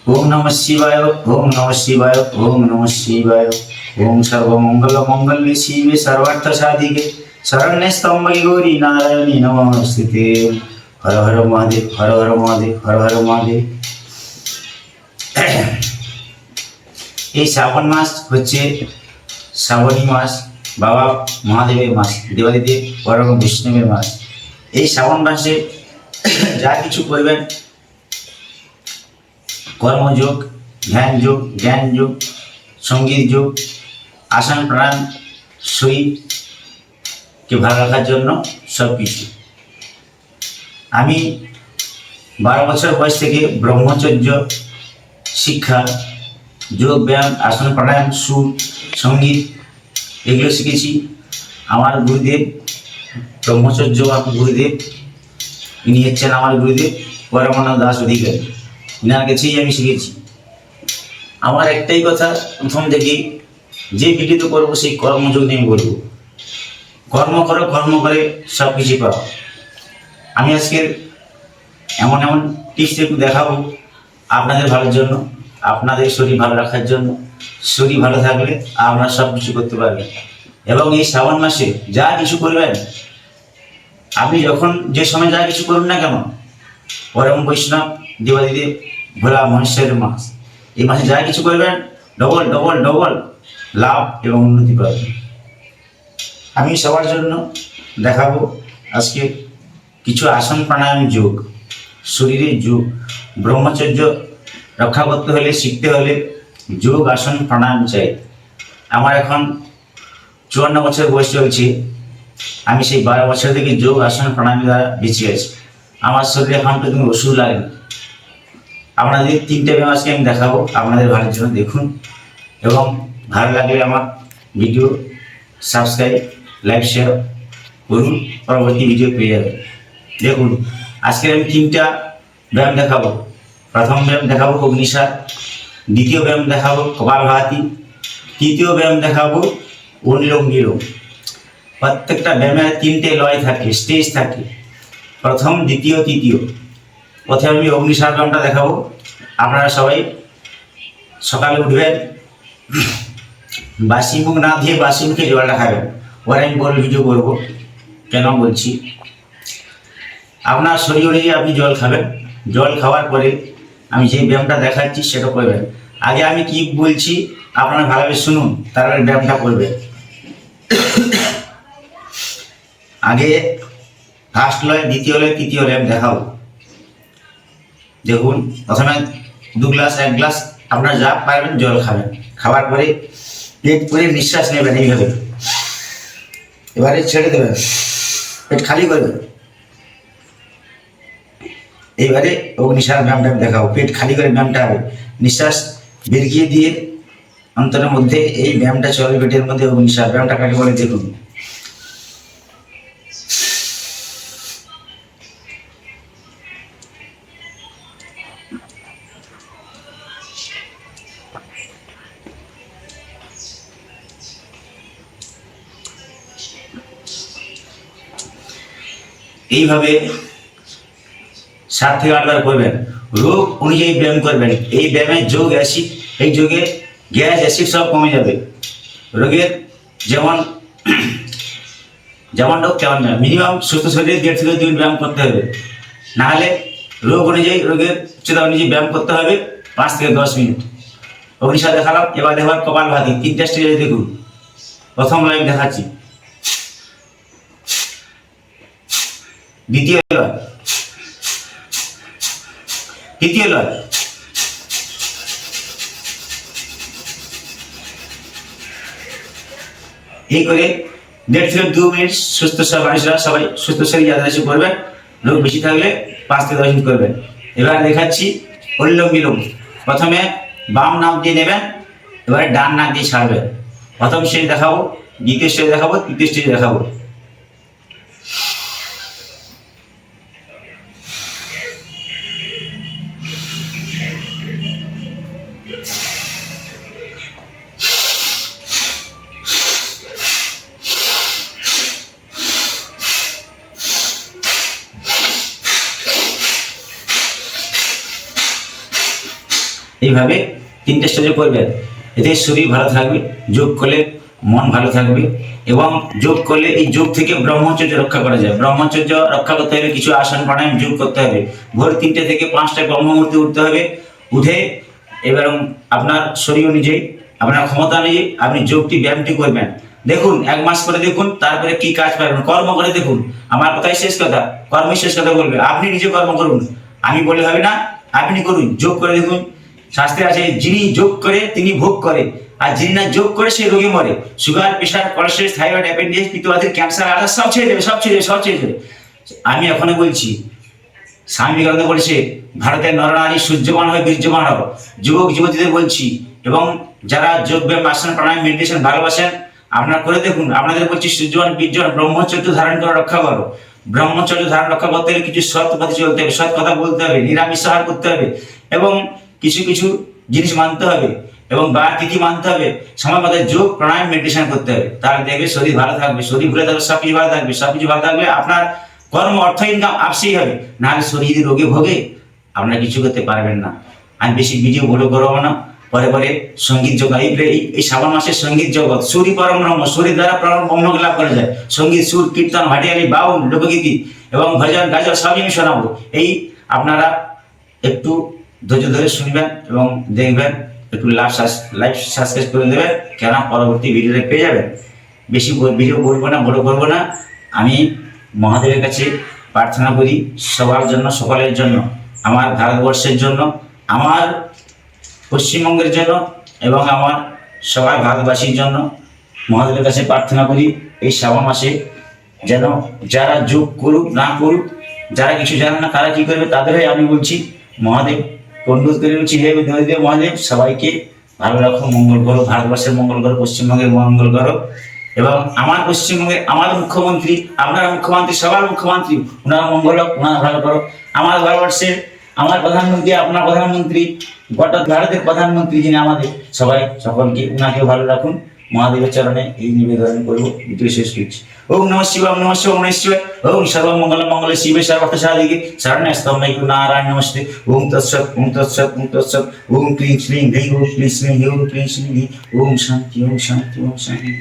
ओम नमः शिवाय। ओम नमः शिवाय। ओम नमः शिवाय। ओम सर्वमंगल मंगल्ये शिवे सर्वार्थ साधिके शरण्ये त्र्यंबके गौरी नारायणी नमोस्तुते। हर हर महादेव, हर हर महादेव, हर हर महादेव। এই শ্রাবণ মাস হচ্ছে শ্রাবণী মাস, বাবা মহাদেবের মাস, দেবাদিদেব পরম বৈষ্ণবের মাস। এই শ্রাবণ মাসে যা কিছু করবেন, কর্মযোগ, ধ্যান যোগ, জ্ঞান যোগ, সঙ্গীত যোগ, আসন প্রাণায়াম, শরীরকে ভালো রাখার জন্য সব কিছু। আমি 12 বছর বয়স থেকে ব্রহ্মচর্য শিক্ষা, যোগ ব্যায়াম, আসন প্রাণায়াম, সুর, সঙ্গীত এগুলো শিখেছি। আমার গুরুদেব ব্রহ্মচর্য গুরুদেব, ইনি হচ্ছেন আমার গুরুদেব পরমানন্দ দাস অধিকারী। ইনার কাছেই আমি শিখেছি। আমার একটাই কথা, প্রথম থেকে যে ভিডিও করবো সেই কর্মযোগ নিয়ে বলবো। কর্ম করো, কর্ম করে সব কিছু পাও। আমি আজকের এমন এমন টিপস একটু দেখাবো আপনাদের ভালোর জন্য, আপনাদের শরীর ভালো রাখার জন্য। শরীর ভালো থাকলে আপনারা সব কিছু করতে পারবেন। এবং এই শ্রাবণ মাসে যা কিছু করবেন, আপনি যখন যে সময় যা কিছু করুন না কেন, পরম বৈষ্ণব দেবাদিদেব ভোলা মহেশ্বরের মাস, এই মাসে যা কিছু করবেন ডবল ডবল ডবল লাভ এবং উন্নতি পাবেন। আমি সবার জন্য দেখাবো আজকে কিছু আসন প্রাণায়াম যোগ, শরীরের যোগ। ব্রহ্মচর্য রক্ষা করতে হলে, শিখতে হলে যোগ আসন প্রাণায়াম চাই। আমার এখন 54 বছর বয়স চলছে। আমি সেই 12 বছর থেকে যোগ আসন প্রাণায়াম দ্বারা বেঁচে আছি। আমার শরীরে এখন পর্যন্ত ওষুধ লাগে না। আপনাদের 3টে ব্যায়াম আজকে আমি দেখাবো আপনাদের ভালোর জন্য। দেখুন এবং ভালো লাগলে আমার ভিডিও সাবস্ক্রাইব, লাইক, শেয়ার করুন, পরবর্তী ভিডিও পেয়ে যাবেন। দেখুন আজকে আমি 3টা ব্যায়াম দেখাবো। প্রথম ব্যায়াম দেখাবো অগ্নিসার, দ্বিতীয় ব্যায়াম দেখাবো কপালভাতি, তৃতীয় ব্যায়াম দেখাবো অনুলোম বিলোম। প্রত্যেকটা ব্যায়ামের 3টে লয় থাকে, স্টেজ থাকে, প্রথম, দ্বিতীয়, তৃতীয়। প্রথমে আমি অগ্নিসার ব্যায়ামটা দেখাবো। আপনারা সবাই সকালে উঠবেন, বাসি মুখ না দিয়ে বাসি মুখে জলটা খাবেন। ওরা আমি বড় ভিডিও করবো, কেন বলছি, আপনার শরীর অনুযায়ী আপনি জল খাবেন। জল খাওয়ার পরে আমি যে ব্যায়ামটা দেখাচ্ছি সেটা করবেন। আগে আমি কি বলছি আপনারা ভালোভাবে শুনুন, তারপরে ব্যায়ামটা করবেন। আগে ফার্স্ট লয়, দ্বিতীয় লয়, তৃতীয় লয় আমি দেখাবো। দেখুন প্রথমে 2 গ্লাস 1 গ্লাস আপনারা যা পারবেন জল খাবেন। খাওয়ার পরে পেট করে নিঃশ্বাস নেবেন এইভাবে, এবারে ছেড়ে দেবেন, পেট খালি করবেন। এইবারে অগ্নিসার ব্যায়ামটা আমি দেখাবো। পেট খালি করে ব্যায়ামটা হবে, নিঃশ্বাস বেরিয়ে দিয়ে অন্তরের মধ্যে এই ব্যায়ামটা চলে। পেটের মধ্যে অগ্নিসার ব্যায়ামটা কাকে বলে দেখুন। এইভাবে 7 থেকে 8 বার করবেন। রোগ অনুযায়ী ব্যায়াম করবেন। এই ব্যায়ামের যোগ অ্যাসিড, এই যোগে গ্যাস অ্যাসিড সব কমে যাবে। রোগের যেমন রোগ তেমন ব্যায়াম। মিনিমাম সুস্থ শরীরে 1.5 থেকে 2 ব্যায়াম করতে হবে। নাহলে রোগ অনুযায়ী, রোগের উচ্চতা অনুযায়ী ব্যায়াম করতে হবে 5 থেকে 10 মিনিট। অগ্নিসার দেখালাম, এবার দেখার কপালভাতি। 3টা স্টেজে দেখুন। প্রথম লাইন দেখাচ্ছি, দ্বিতীয় লয়, তৃতীয় লয়, এই করে 1.5 থেকে 2 মিনিট সুস্থ মানুষরা সবাই সুস্থ শরীর যাদের এসে করবেন। রোগ বেশি থাকলে 5 থেকে 10 মিনিট করবেন। এবার দেখাচ্ছি অনুলোম বিলোম। প্রথমে বাম নাক দিয়ে নেবেন, এবারে ডান নাক দিয়ে ছাড়বেন। প্রথম স্টেজ দেখাবো, দ্বিতীয় স্টেজ দেখাবো, তৃতীয় স্টেজ দেখাবো। এইভাবে 3টে স্টেজে করবেন। এতে শরীর ভালো থাকবে, যোগ করলে মন ভালো থাকবে, এবং যোগ করলে এই যোগ থেকে ব্রহ্মচর্য রক্ষা করা যায়। ব্রহ্মচর্য রক্ষা করতে হলে কিছু আসন প্রাণায়াম যোগ করতে হবে। ভোর 3টে থেকে 5টায় ব্রহ্মমুহূর্তে উঠতে হবে। উঠে এবার আপনার শরীর অনুযায়ী, আপনার ক্ষমতা অনুযায়ী আপনি যোগটি ব্যায়ামটি করবেন। দেখুন 1 মাস করে দেখুন, তারপরে কি কাজ পাবেন। কর্ম করে দেখুন, আমার কথাই শেষ কথা, কর্মই শেষ কথা বলবে। আপনি নিজে কর্ম করুন, আমি বলে হবে না, আপনি করুন, যোগ করে দেখুন। শাস্ত্রে আছে, যিনি যোগ করে তিনি ভোগ করে, আর যিনি না যোগ করে সে রোগে মরে। Sugar, pressure, cholesterol, thyroid, appendix, পিত্তবাতের ক্যান্সার, আদার সব ছেড়ে দেবে, সব ছেড়ে দেবে, সব ছেড়ে দেবে। আমি এখনো বলছি, স্বামী বিবেকানন্দ বলেছে, ভারতের নরনারী সূর্যবান হয়ে বীর্যবান হও। যুবক যুবতীদের বলছি, এবং যারা যোগ ব্যায়াম, আসন, প্রাণায়াম, মেডিটেশন ভালোবাসেন, আপনারা করে দেখুন। আপনাদের বলছি, সূর্যবান বীর্যবান, ব্রহ্মচর্য ধারণ করে রক্ষা করো। ব্রহ্মচর্য ধারণ রক্ষা করতে হলে কিছু সৎ পথে চলতে হবে, সৎ কথা বলতে হবে, নিরামিষ আহার করতে হবে, এবং কিছু কিছু জিনিস মানতে হবে, এবং বার তিথি মানতে হবে। সময় মতো যোগ, প্রাণায়াম, মেডিটেশন করতে হবে। তাহলে দেখবে শরীর ভালো থাকবে। শরীর ভুলে থাকবে, সবকিছু ভালো থাকবে। সবকিছু ভালো থাকলে আপনার কর্ম, অর্থ, ইনকাম আপসেই হবে। নাহলে শরীর যদি রোগে ভোগে, আপনারা কিছু করতে পারবেন না। আমি বেশি ভিডিও বড় করবো না। পরে পরে সঙ্গীত জগৎ, এই শ্রাবণ মাসের সঙ্গীত জগৎ, সুরই পরম ব্রহ্ম, সুরের দ্বারা পরম ব্রহ্মকে লাভ করা যায়। সঙ্গীত, সুর, কীর্তন, ভাটিয়ালি, বাউল, লোকগীতি এবং ভজন গাজন সবই আমি শোনাবো। এই আপনারা একটু ধৈর্য ধরে শুনবেন এবং দেখবেন। একটু লাইভ সাবস্ক্রাইব করে দেবেন, কেন পরবর্তী ভিডিওতে পেয়ে যাবেন। বেশি ভিডিও বলবো না, বড় করবো না। আমি মহাদেবের কাছে প্রার্থনা করি সবার জন্য, সকলের জন্য, আমার ভারতবর্ষের জন্য, আমার পশ্চিমবঙ্গের জন্য, এবং আমার সবাই ভারতবাসীর জন্য মহাদেবের কাছে প্রার্থনা করি এই শ্রাবণ মাসে যেন যারা যোগ করুক না করুক, যারা কিছু জানে না তারা কি করবে, তাদেরই আমি বলছি, মহাদেব অনুরোধ করে বলছি, হে দেব মহাদেব, সবাইকে ভালো রাখো, মঙ্গল করো, ভারতবর্ষের মঙ্গল করো, পশ্চিমবঙ্গের মঙ্গল করো। এবং আমার পশ্চিমবঙ্গে আমার মুখ্যমন্ত্রী, আপনারা মুখ্যমন্ত্রী, সবার মুখ্যমন্ত্রী, ওনারা মঙ্গল হোক, ওনারা ভালো করো। আমার ভারতবর্ষের আমার প্রধানমন্ত্রী, আপনার প্রধানমন্ত্রী, গোটা ভারতের প্রধানমন্ত্রী যিনি আমাদের, সবাই সকলকে ওনাকেও ভালো রাখুন। মহাদেবের চরণে এই নিবেদন করবো, ভিডিও শেষ করছি। ওম নমঃ শিবায়, ওম নমঃ শিবায়, ওম নমঃ শিবায়, ওম সর্বমঙ্গল মঙ্গলে শিবে সর্বার্থ সাধিকে শরণ্যস্তম্ভৈ নারায়ণ নমস্তে। ওম তৎসৎ, ওম তৎসৎ, ওম তৎসৎ। ওম ক্লিং শ্লিং হ্রিং, ওম ক্লিং শ্লিং হ্রিং, ওম ক্লিং শ্লিং হ্রিং। ওম শান্তি, ওম শান্তি, ওম শান্তি।